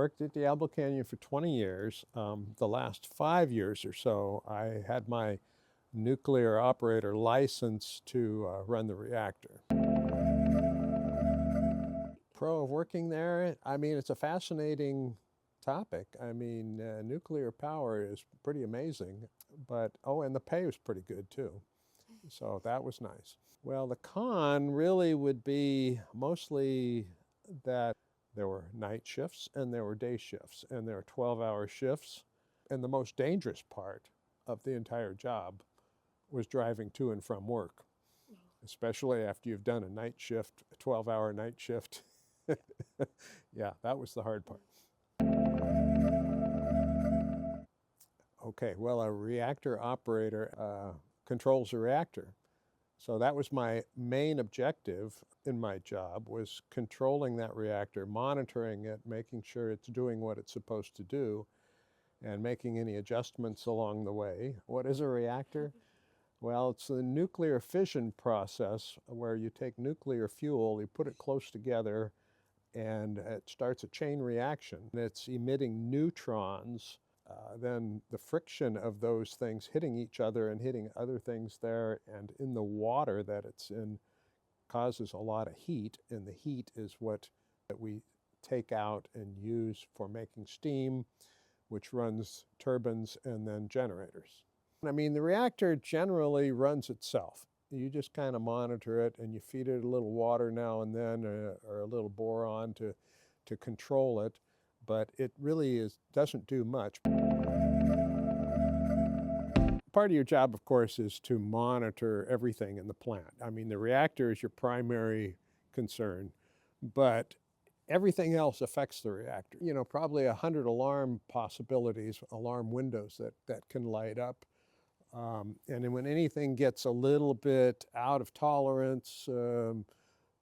worked at Diablo Canyon for 20 years. The last 5 years or so, I had my nuclear operator license to run the reactor. Pro of working there, I mean, it's a fascinating topic. I mean, nuclear power is pretty amazing, but, oh, and the pay was pretty good too. So that was nice. Well, the con really would be mostly that there were night shifts and there were day shifts and there were 12-hour shifts. And the most dangerous part of the entire job was driving to and from work, especially after you've done a night shift, a 12-hour night shift. Yeah, that was the hard part. Okay, well, a reactor operator controls a reactor. So that was my main objective in my job, was controlling that reactor, monitoring it, making sure it's doing what it's supposed to do, and making any adjustments along the way. What is a reactor? Well, it's the nuclear fission process where you take nuclear fuel, you put it close together, and it starts a chain reaction. It's emitting neutrons. Then the friction of those things hitting each other and hitting other things there and in the water that it's in causes a lot of heat, and the heat is what that we take out and use for making steam, which runs turbines and then generators. I mean, the reactor generally runs itself. You just kind of monitor it and you feed it a little water now and then, or a little boron to control it, but it really doesn't do much. Part of your job, of course, is to monitor everything in the plant. I mean, the reactor is your primary concern, but everything else affects the reactor. You know, probably 100 alarm possibilities, alarm windows that can light up. And when anything gets a little bit out of tolerance, then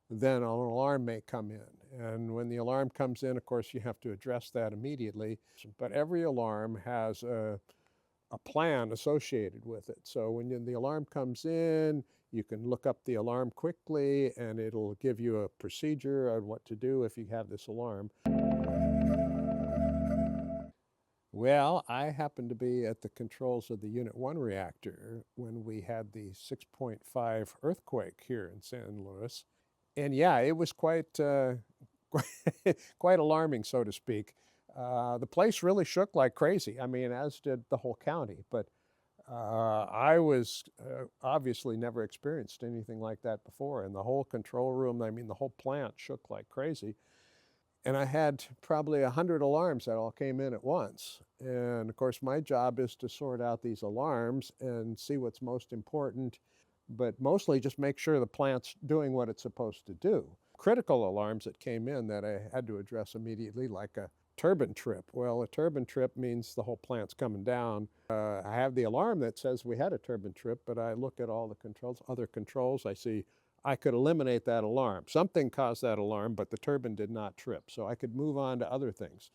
an alarm may come in. And when the alarm comes in, of course, you have to address that immediately. But every alarm has a plan associated with it. So when the alarm comes in, you can look up the alarm quickly and it'll give you a procedure on what to do if you have this alarm. Well, I happened to be at the controls of the Unit 1 reactor when we had the 6.5 earthquake here in San Luis. And yeah, it was quite alarming, so to speak. The place really shook like crazy. I mean, as did the whole county. But I was obviously never experienced anything like that before. And the whole control room, I mean, the whole plant shook like crazy. And I had probably 100 alarms that all came in at once. And of course, my job is to sort out these alarms and see what's most important, but mostly just make sure the plant's doing what it's supposed to do. Critical alarms that came in that I had to address immediately, like a turbine trip. Well, a turbine trip means the whole plant's coming down. I have the alarm that says we had a turbine trip, but I look at all the controls, other controls, I see I could eliminate that alarm. Something caused that alarm, but the turbine did not trip, so I could move on to other things.